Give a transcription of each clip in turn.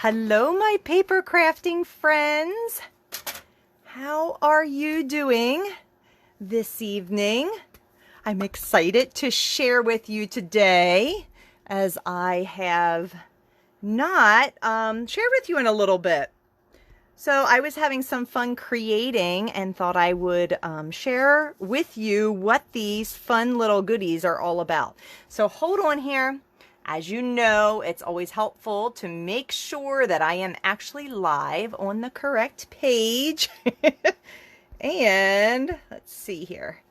Hello, my paper crafting friends. How are you doing this evening? I'm excited to share with you today, as I have not shared with you in a little bit. So I was having some fun creating and thought I would share with you what these fun little goodies are all about. So hold on here. As you know, it's always helpful to make sure that I am actually live on the correct page. And let's see here.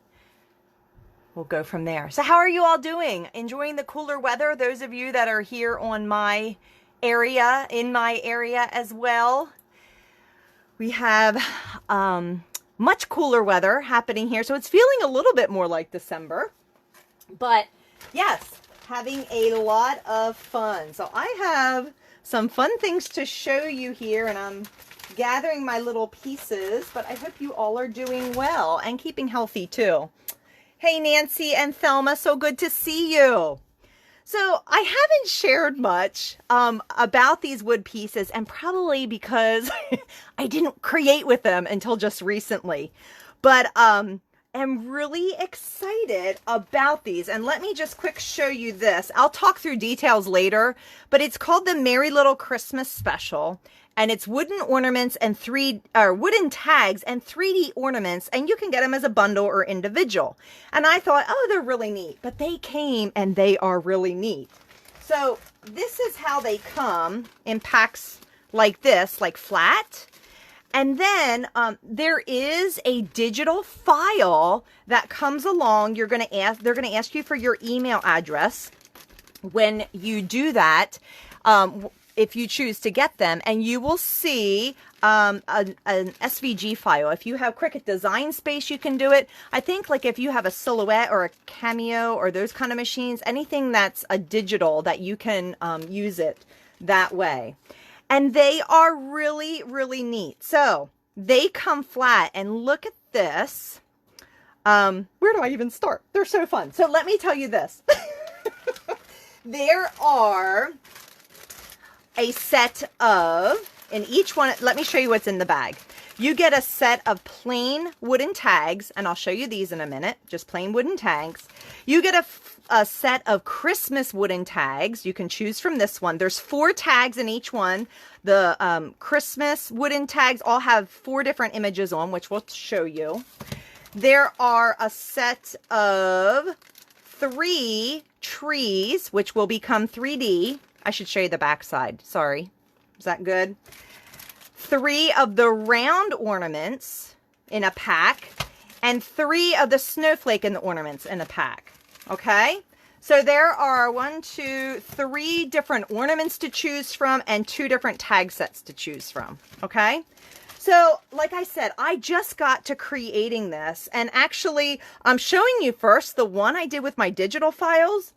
We'll go from there. So how are you all doing? Enjoying the cooler weather? Those of you that are here on my area, in my area as well. We have much cooler weather happening here. So it's feeling a little bit more like December. But yes, having a lot of fun. So I have some fun things to show you here, and I'm gathering my little pieces, but I hope you all are doing well and keeping healthy too. Hey, Nancy and Thelma, so good to see you. So I haven't shared much about these wood pieces, and probably because I didn't create with them until just recently, but I'm really excited about these. And let me just quick show you this. I'll talk through details later, but it's called the Merry Little Christmas Special, and it's wooden ornaments and wooden tags and 3D ornaments, and you can get them as a bundle or individual. And I thought, oh, they're really neat, but they came and they are really neat. So this is how they come in packs like this, like flat. And then there is a digital file that comes along. They're going to ask you for your email address when you do that, if you choose to get them, and you will see an SVG file. If you have Cricut Design Space, you can do it. I think like if you have a Silhouette or a Cameo or those kind of machines, anything that's a digital, that you can use it that way. And they are really, really neat. So they come flat, and look at this. Where do I even start? They're so fun. So let me tell you this. There are a set of, in each one, let me show you what's in the bag. You get a set of plain wooden tags, and I'll show you these in a minute, just plain wooden tags. You get a set of Christmas wooden tags. You can choose from this one. There's 4 tags in each one. The Christmas wooden tags all have 4 different images on, which we'll show you. There are a set of 3 trees, which will become 3D. I should show you the back side. Sorry. Is that good? 3 of the round ornaments in a pack, and 3 of the snowflake in the ornaments in a pack. Okay? So there are 3 different ornaments to choose from and 2 different tag sets to choose from. Okay? So, like I said, I just got to creating this, and actually I'm showing you first the one I did with my digital files.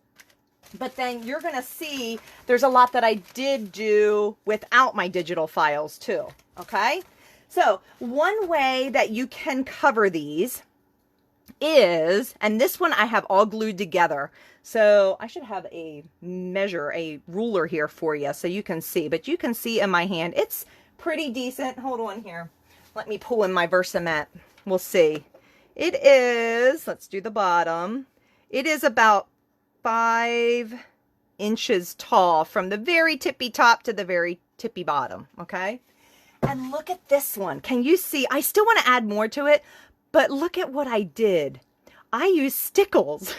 But then you're going to see there's a lot that I did do without my digital files too. Okay. So one way that you can cover these is, and this one I have all glued together. So I should have a ruler here for you so you can see, but you can see in my hand, it's pretty decent. Hold on here. Let me pull in my Versamat. We'll see. It is, let's do the bottom. It is about 5 inches tall from the very tippy top to the very tippy bottom. Okay. And look at this one. Can you see? I still want to add more to it, but look at what I did. I used Stickles.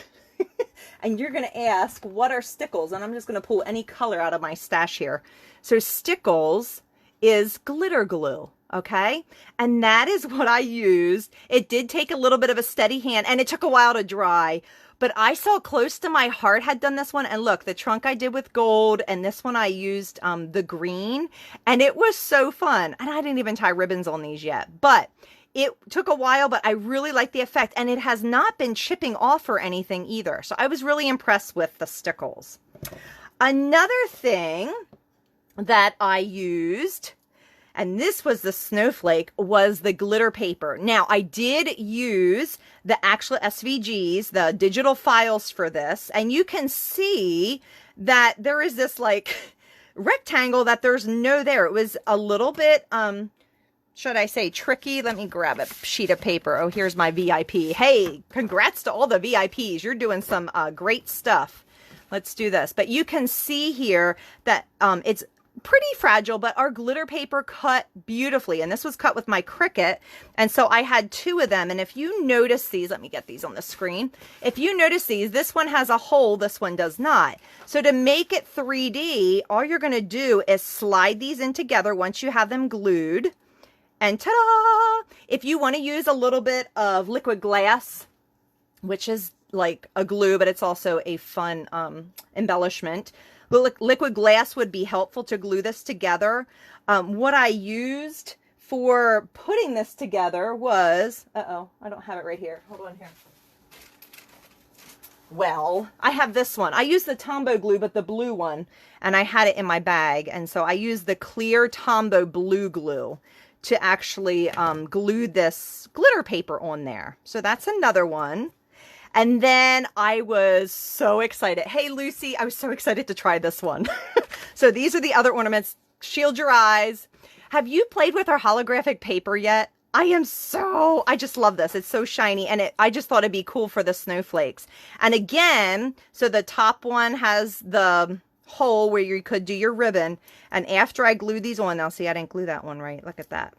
And you're going to ask, what are Stickles? And I'm just going to pull any color out of my stash here. So Stickles is glitter glue. Okay. And that is what I used. It did take a little bit of a steady hand, and it took a while to dry. But I saw Close to My Heart had done this one. And look, the trunk I did with gold, and this one I used the green. And it was so fun. And I didn't even tie ribbons on these yet. But it took a while, but I really like the effect. And it has not been chipping off or anything either. So I was really impressed with the Stickles. Another thing that I used, and this was the snowflake, was the glitter paper. Now, I did use the actual SVGs, the digital files for this, and you can see that there is this like rectangle that there's no there. It was a little bit, should I say tricky? Let me grab a sheet of paper. Oh, here's my VIP. Hey, congrats to all the VIPs. You're doing some great stuff. Let's do this. But you can see here that it's pretty fragile, but our glitter paper cut beautifully. And this was cut with my Cricut. And so I had 2 of them. And if you notice these, let me get these on the screen. If you notice these, this one has a hole, this one does not. So to make it 3D, all you're going to do is slide these in together once you have them glued. And ta-da! If you want to use a little bit of liquid glass, which is like a glue, but it's also a fun embellishment. Liquid glass would be helpful to glue this together. What I used for putting this together was, I don't have it right here. Hold on here. Well, I have this one. I used the Tombow glue, but the blue one, and I had it in my bag. And so I used the clear Tombow blue glue to actually glue this glitter paper on there. So that's another one. And then I was so excited. Hey, Lucy, I was so excited to try this one. So these are the other ornaments. Shield your eyes. Have you played with our holographic paper yet? I just love this. It's so shiny. And I just thought it'd be cool for the snowflakes. And again, so the top one has the hole where you could do your ribbon. And after I glue these on, now see, I didn't glue that one right. Look at that.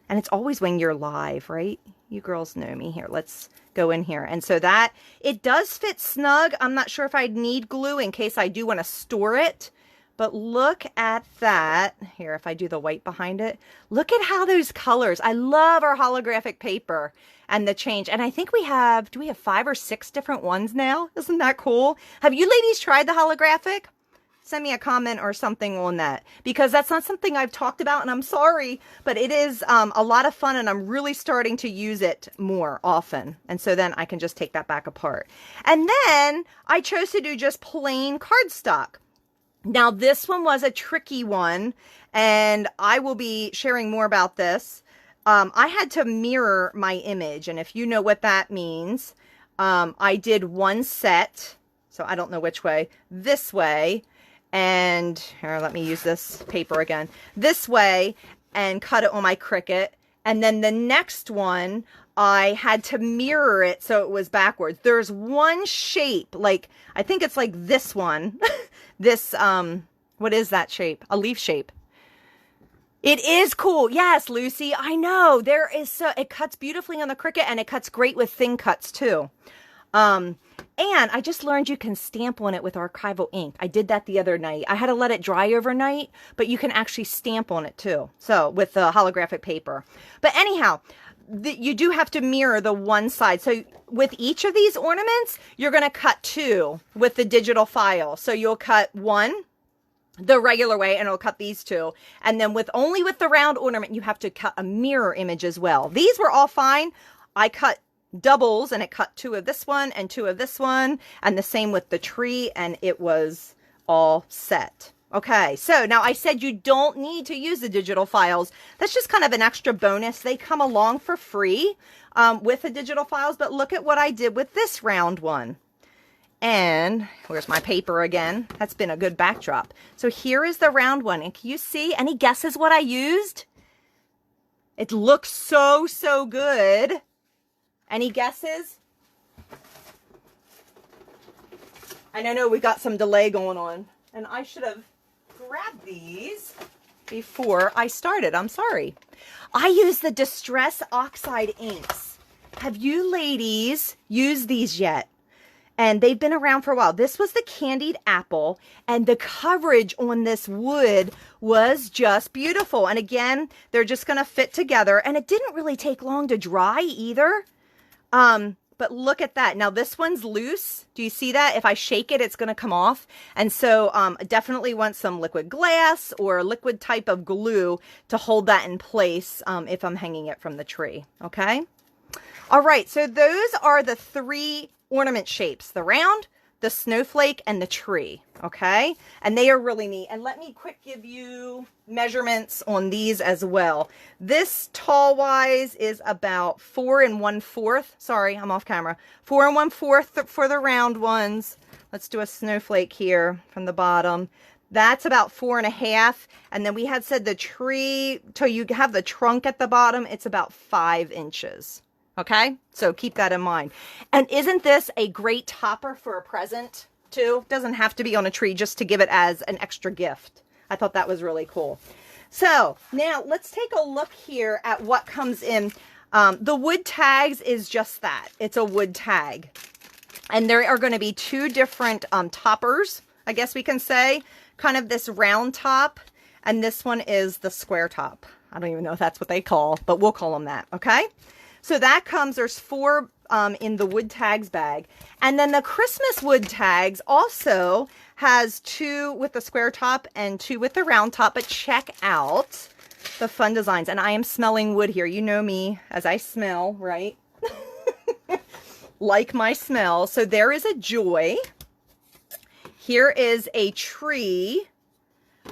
And it's always when you're live, right? You girls know me here. Let's go in here. And so that, it does fit snug. I'm not sure if I'd need glue in case I do want to store it. But look at that. Here, if I do the white behind it, look at how those colors. I love our holographic paper and the change. And I think we have, do we have 5 or 6 different ones now? Isn't that cool? Have you ladies tried the holographic? Send me a comment or something on that, because that's not something I've talked about, and I'm sorry, but it is a lot of fun, and I'm really starting to use it more often. And so then I can just take that back apart. And then I chose to do just plain cardstock. Now this one was a tricky one, and I will be sharing more about this. I had to mirror my image, and if you know what that means, I did one set, so I don't know which way, this way, and here, let me use this paper again, this way, and cut it on my Cricut. And then the next one, I had to mirror it so it was backwards. There's one shape, like, I think it's like this one, this, what is that shape? A leaf shape. It is cool. Yes, Lucy, I know. There is so, it cuts beautifully on the Cricut, and it cuts great with thin cuts too. And I just learned you can stamp on it with archival ink. I did that the other night. I had to let it dry overnight, but you can actually stamp on it too. So with the holographic paper. But anyhow, you do have to mirror the one side. So with each of these ornaments, you're going to cut 2 with the digital file. So you'll cut 1 the regular way, and it'll cut these 2. And then only with the round ornament, you have to cut a mirror image as well. These were all fine. I cut doubles, and it cut 2 of this one and 2 of this one, and the same with the tree, and it was all set. Okay, so now I said you don't need to use the digital files. That's just kind of an extra bonus. They come along for free with the digital files, but look at what I did with this round one. And where's my paper again? That's been a good backdrop. So here is the round one, and can you see? Any guesses what I used? It looks so, so good. Any guesses? I know we got some delay going on, and I should have grabbed these before I started. I'm sorry. I use the Distress Oxide inks. Have you ladies used these yet? And they've been around for a while. This was the Candied Apple, and the coverage on this wood was just beautiful. And again, they're just going to fit together, and it didn't really take long to dry either. But look at that. Now this one's loose. Do you see that? If I shake it, it's going to come off. And so, definitely want some liquid glass or liquid type of glue to hold that in place, if I'm hanging it from the tree. Okay. All right. So those are the 3 ornament shapes: the round, the snowflake, and the tree. Okay. And they are really neat. And let me quick give you measurements on these as well. This tall wise is about 4 1/4. Sorry, I'm off camera. 4 1/4 for the round ones. Let's do a snowflake here from the bottom. That's about 4.5. And then we had said the tree, till you have the trunk at the bottom, it's about 5 inches. Okay, so keep that in mind. And isn't this a great topper for a present too? Doesn't have to be on a tree, just to give it as an extra gift. I thought that was really cool. So now let's take a look here at what comes in. The wood tags is just that. It's a wood tag. And there are going to be 2 different toppers, I guess we can say. Kind of this round top, and this one is the square top. I don't even know if that's what they call, but we'll call them that, okay? So that comes, there's 4 in the wood tags bag. And then the Christmas wood tags also has 2 with the square top and 2 with the round top. But check out the fun designs. And I am smelling wood here. You know me as I smell, right? Like my smell. So there is a joy. Here is a tree,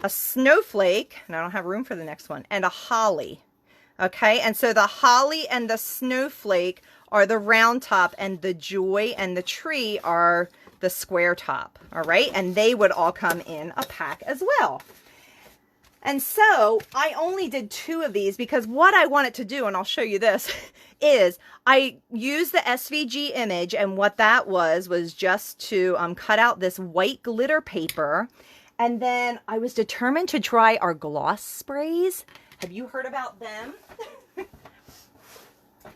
a snowflake, and I don't have room for the next one, and a holly. Okay, and so the holly and the snowflake are the round top, and the joy and the tree are the square top. All right, and they would all come in a pack as well. And so I only did 2 of these because what I wanted to do, and I'll show you this, is I used the SVG image, and what that was just to cut out this white glitter paper. And then I was determined to try our gloss sprays. Have you heard about them?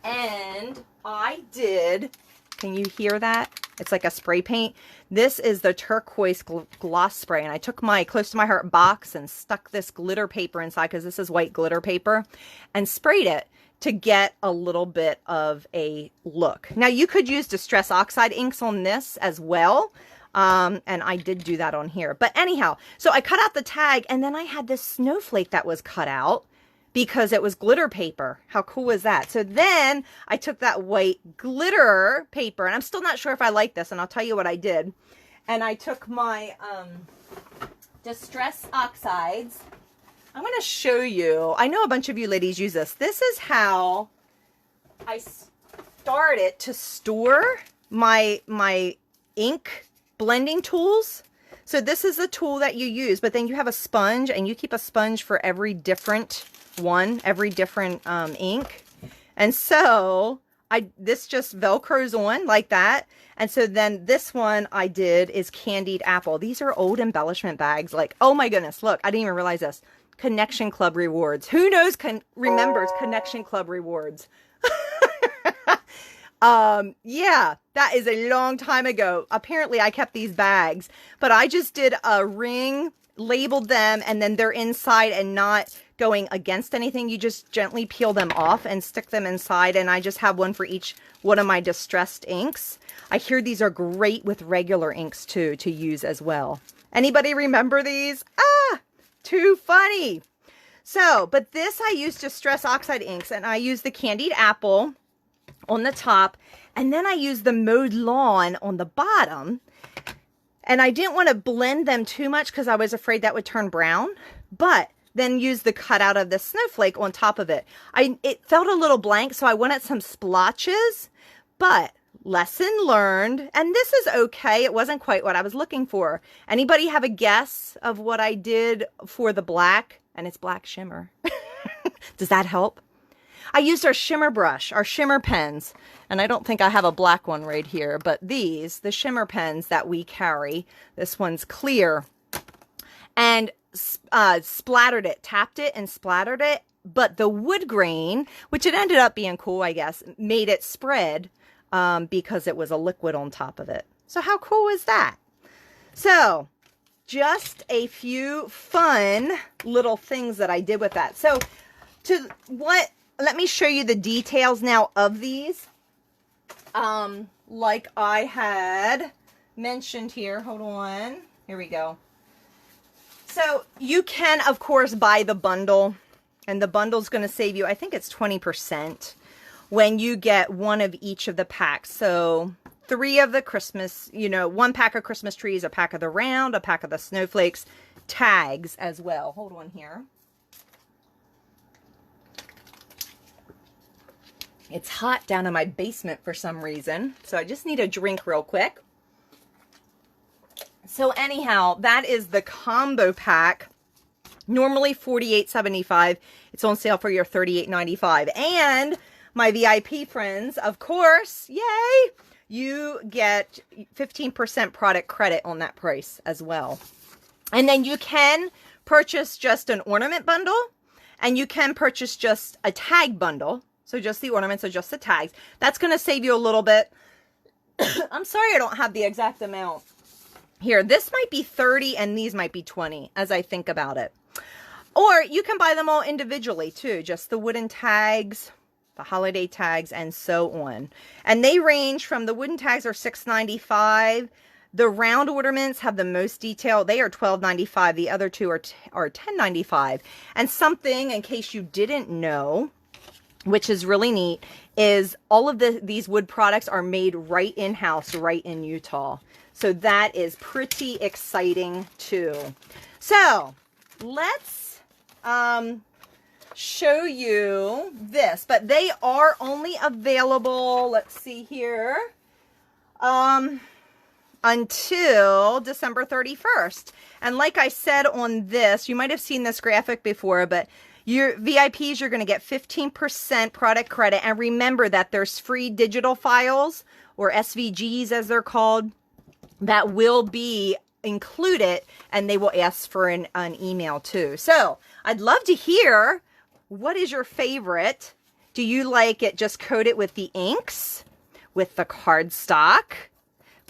And I did, can you hear that? It's like a spray paint. This is the turquoise gloss spray, and I took my close to my heart box and stuck this glitter paper inside, because this is white glitter paper, and sprayed it to get a little bit of a look. Now you could use Distress Oxide inks on this as well. And I did do that on here. But anyhow, so I cut out the tag, and then I had this snowflake that was cut out because it was glitter paper. How cool was that? So then I took that white glitter paper, and I'm still not sure if I like this, and I'll tell you what I did. And I took my Distress Oxides. I'm going to show you. I know a bunch of you ladies use this. This is how I started to store my ink blending tools. So this is the tool that you use, but then you have a sponge, and you keep a sponge for every different one, every different ink. And so this just Velcros on like that. And so then this one I did is candied apple. These are old embellishment bags. Like, oh my goodness, look, I didn't even realize this. Connection Club rewards. Who knows remembers Connection Club rewards? Yeah, that is a long time ago. Apparently I kept these bags, but I just did a ring, labeled them, and then they're inside and not going against anything. You just gently peel them off and stick them inside, and I just have one for each one of my distressed inks. I hear these are great with regular inks too, to use as well. Anybody remember these? Ah, too funny. So, but this I use Distress Oxide inks, and I use the candied apple on the top, and then I use the mowed lawn on the bottom. And I didn't want to blend them too much because I was afraid that would turn brown, but then use the cutout of the snowflake on top of it. It felt a little blank, so I wanted some splotches, but lesson learned. And this is okay. It wasn't quite what I was looking for. Anybody have a guess of what I did for the black? And it's black shimmer. Does that help? I used our shimmer brush, our shimmer pens, and I don't think I have a black one right here, but the shimmer pens that we carry, this one's clear, and splattered it, tapped it and splattered it, but the wood grain, which it ended up being cool, I guess, made it spread because it was a liquid on top of it. So how cool is that? So just a few fun little things that I did with that. So let me show you the details now of these. Like I had mentioned here, hold on, here we go. So you can, of course, buy the bundle, and the bundle's going to save you, I think it's 20% when you get one of each of the packs. So 3 of the Christmas, 1 pack of Christmas trees, a pack of the round, a pack of the snowflakes, tags as well. Hold on here. It's hot down in my basement for some reason, so I just need a drink real quick. So anyhow, that is the combo pack. Normally $48.75. It's on sale for your $38.95. And my VIP friends, of course, yay, you get 15% product credit on that price as well. And then you can purchase just an ornament bundle, and you can purchase just a tag bundle. So just the ornaments or just the tags. That's going to save you a little bit. I'm sorry I don't have the exact amount here. This might be 30 and these might be 20 as I think about it. Or you can buy them all individually too. Just the wooden tags, the holiday tags, and so on. And they range from, the wooden tags are $6.95. The round ornaments have the most detail. They are $12.95. The other two are $10.95. And something, in case you didn't know, which is really neat, is all of these wood products are made right in-house, right in Utah. So that is pretty exciting too. So let's show you this, but they are only available, let's see here, until December 31st. And like I said on this, you might have seen this graphic before, but your VIPs, you're going to get 15% product credit. And remember that there's free digital files, or SVGs as they're called, that will be included, and they will ask for an email too. So I'd love to hear, what is your favorite? Do you like it just coated with the inks, with the cardstock,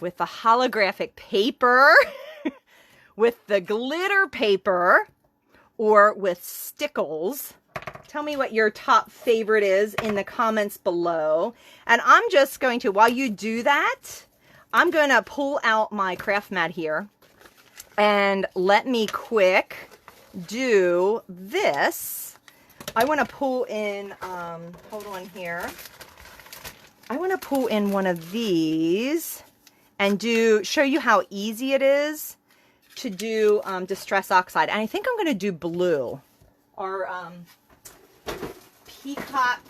with the holographic paper, with the glitter paper, or with Stickles? Tell me what your top favorite is in the comments below. And I'm just going to, while you do that, I'm going to pull out my craft mat here, and let me quick do this. I want to pull in, hold on here. I want to pull in one of these and show you how easy it is to do Distress Oxide. And I think I'm going to do blue, or peacock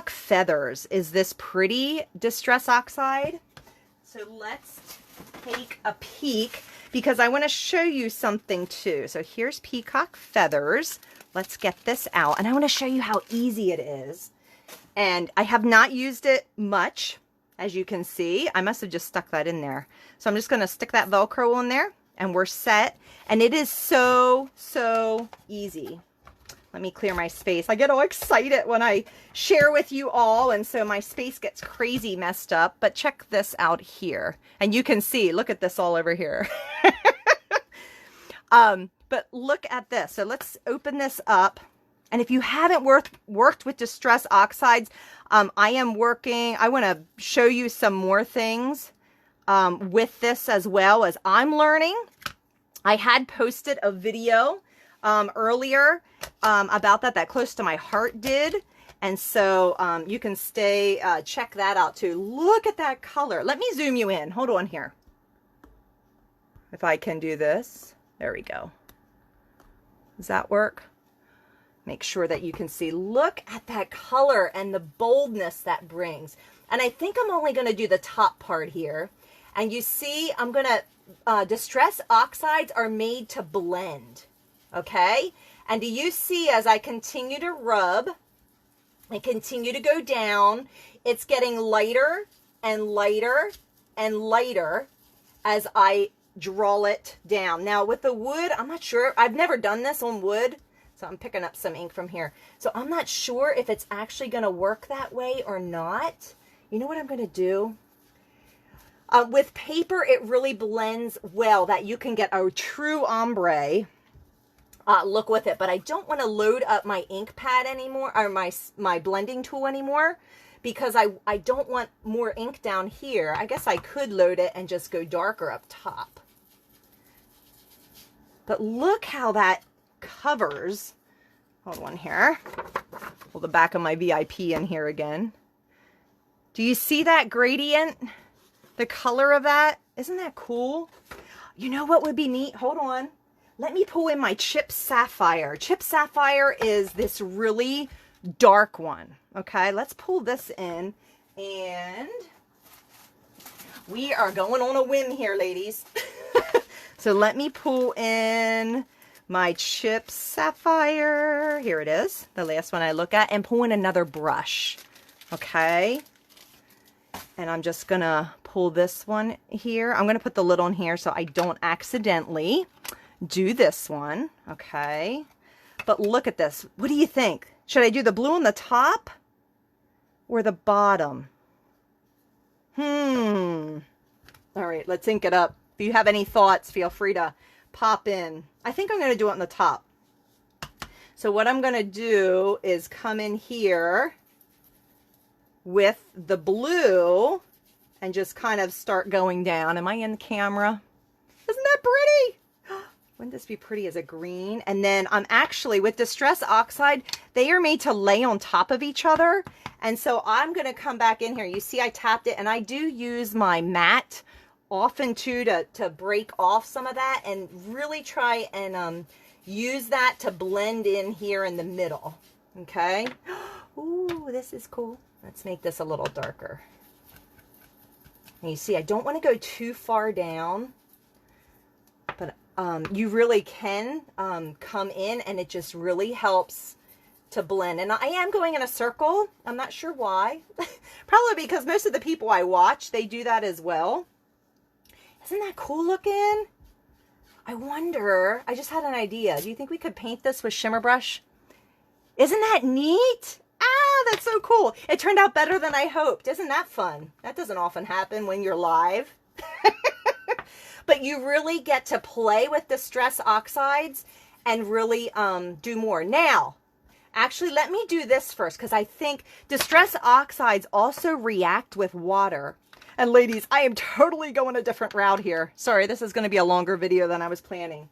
feathers is this pretty Distress Oxide. So let's take a peek, because I want to show you something too. So here's peacock feathers. Let's get this out, and I want to show you how easy it is. And I have not used it much, as you can see. I must have just stuck that in there. So I'm just going to stick that Velcro on there, and we're set. And it is so, so easy. Let me clear my space. I get all excited when I share with you all, and so my space gets crazy messed up. But check this out here. And you can see, look at this all over here. But look at this. So let's open this up. And if you haven't worked with Distress Oxides, I want to show you some more things with this as well, as I'm learning. I had posted a video earlier about that close to my heart did. And so you can check that out too. Look at that color. Let me zoom you in. Hold on here. If I can do this. There we go. Does that work? Make sure that you can see. Look at that color and the boldness that brings. And I think I'm only going to do the top part here. And you see, I'm going to, Distress Oxides are made to blend. Okay? And do you see, as I continue to rub and continue to go down, it's getting lighter and lighter and lighter as I draw it down. Now with the wood, I'm not sure. I've never done this on wood. So I'm picking up some ink from here. So I'm not sure if it's actually going to work that way or not. You know what I'm going to do? With paper, it really blends well, that you can get a true ombre look with it. But I don't want to load up my ink pad anymore, or my blending tool anymore, because I don't want more ink down here. I guess I could load it and just go darker up top. But look how that covers. Hold on here. Pull the back of my VIP in here again. Do you see that gradient? The color of that? Isn't that cool? You know what would be neat? Hold on. Let me pull in my Chip Sapphire. Chip Sapphire is this really dark one. Okay, let's pull this in. And We are going on a whim here, ladies. So let me pull in my chip sapphire. Here it is, the last one I look at, and pull in another brush. Okay. And I'm just gonna pull this one here. I'm gonna put the lid on here so I don't accidentally do this one. Okay. But look at this. What do you think? Should I do the blue on the top or the bottom? All right, let's ink it up. If you have any thoughts, feel free to pop in. I think I'm going to do it on the top. So what I'm going to do is come in here with the blue and just kind of start going down. Am I in the camera? Isn't that pretty? Wouldn't this be pretty as a green? And then I'm actually, with Distress Oxide, they are made to lay on top of each other. And so I'm going to come back in here. You see I tapped it, and I do use my mat often too to break off some of that and really try and use that to blend in here in the middle. Okay. Ooh, this is cool. Let's make this a little darker. And you see, I don't want to go too far down, but you really can come in, and it just really helps to blend. And I am going in a circle. I'm not sure why. Probably because most of the people I watch, they do that as well. Isn't that cool looking? I wonder, I just had an idea. Do you think we could paint this with shimmer brush? Isn't that neat? Ah, that's so cool. It turned out better than I hoped. Isn't that fun? That doesn't often happen when you're live. But you really get to play with Distress Oxides and really do more. Now, actually, let me do this first, because I think Distress Oxides also react with water. And ladies, I am totally going a different route here. Sorry, this is going to be a longer video than I was planning.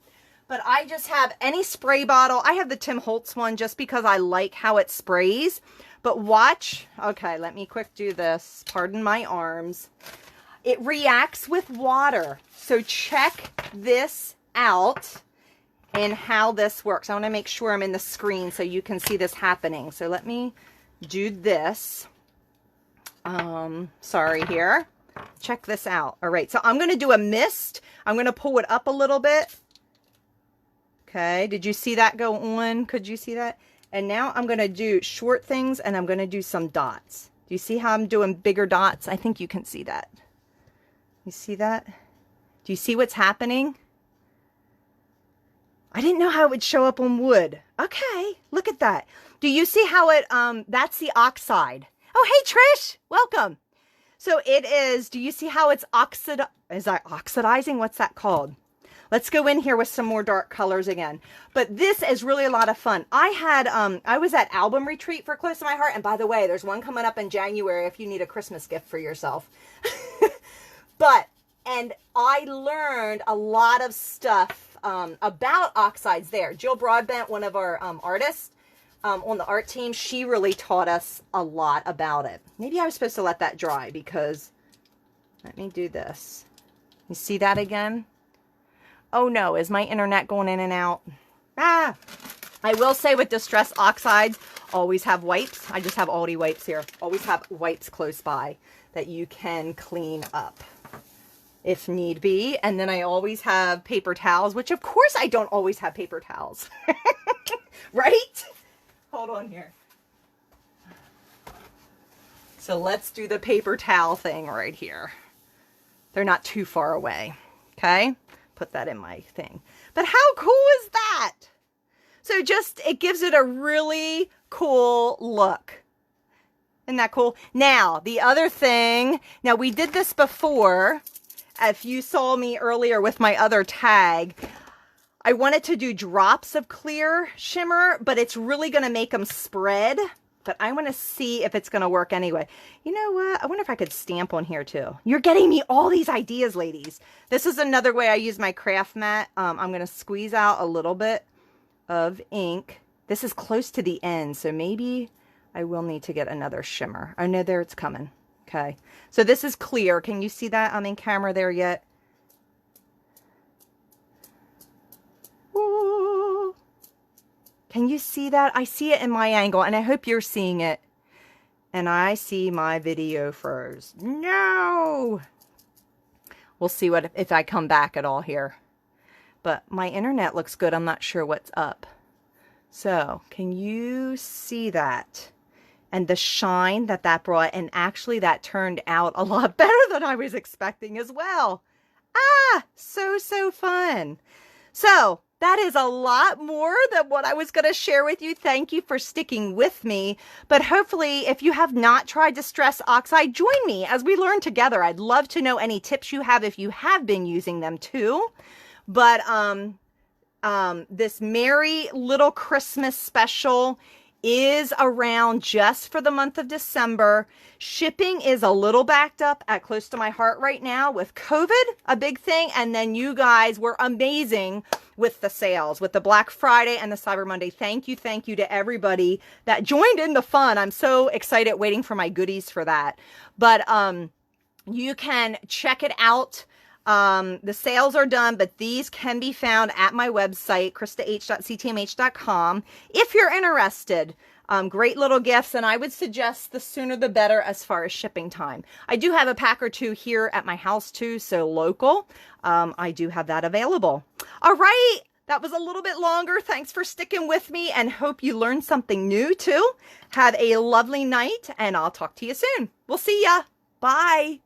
But I just have any spray bottle. I have the Tim Holtz one just because I like how it sprays. But watch. Okay, let me quick do this. Pardon my arms. It reacts with water. So check this out and how this works. I want to make sure I'm in the screen so you can see this happening. So let me do this. Sorry here. Check this out. All right, so I'm going to do a mist. I'm going to pull it up a little bit. Okay, did you see that go on? Could you see that? And now I'm going to do short things, and I'm going to do some dots. Do you see how I'm doing bigger dots? I think you can see that. You see that? Do you see what's happening? I didn't know how it would show up on wood. Okay, look at that. Do you see how it, that's the oxide. Oh, hey, Trish, welcome. So it is, do you see how it's oxidizing? What's that called? Let's go in here with some more dark colors again. But this is really a lot of fun. I was at Album Retreat for Close to My Heart. And by the way, there's one coming up in January if you need a Christmas gift for yourself. And I learned a lot of stuff about oxides there. Jill Broadbent, one of our artists on the art team, she really taught us a lot about it. Maybe I was supposed to let that dry because, let me do this. You see that again? Oh no, is my internet going in and out? Ah! I will say with Distress Oxides, always have wipes. I just have Aldi wipes here. Always have wipes close by that you can clean up if need be. And then I always have paper towels, which of course I don't always have paper towels. Right? Hold on here. So let's do the paper towel thing right here. They're not too far away. Okay? Put that in my thing. But how cool is that? So just, it gives it a really cool look. Isn't that cool? Now, the other thing, now we did this before. If you saw me earlier with my other tag, I wanted to do drops of clear shimmer, but it's really going to make them spread. But I want to see if it's going to work anyway. You know what? I wonder if I could stamp on here too. You're getting me all these ideas, ladies. This is another way I use my craft mat. I'm going to squeeze out a little bit of ink. This is close to the end, so maybe I will need to get another shimmer. Oh no, there it's coming. Okay. So this is clear. Can you see that? I'm in camera there yet. Ooh. Can you see that? I see it in my angle, and I hope you're seeing it. And I see my video froze. No! We'll see what if I come back at all here. But my internet looks good. I'm not sure what's up. So can you see that? And the shine that that brought, and actually that turned out a lot better than I was expecting as well. Ah, so fun. So that is a lot more than what I was going to share with you. Thank you for sticking with me. But hopefully, if you have not tried Distress Oxide, join me as we learn together. I'd love to know any tips you have if you have been using them too. But this Merry Little Christmas special is around just for the month of December. Shipping is a little backed up at close to my heart right now with COVID, a big thing. And then you guys were amazing with the sales, with the Black Friday and the Cyber Monday. Thank you to everybody that joined in the fun. I'm so excited waiting for my goodies for that. But you can check it out. The sales are done, but these can be found at my website, kristah.ctmh.com. If you're interested, great little gifts, and I would suggest the sooner the better as far as shipping time. I do have a pack or two here at my house too, so local. I do have that available. All right, that was a little bit longer. Thanks for sticking with me, and hope you learned something new too. Have a lovely night, and I'll talk to you soon. We'll see ya. Bye.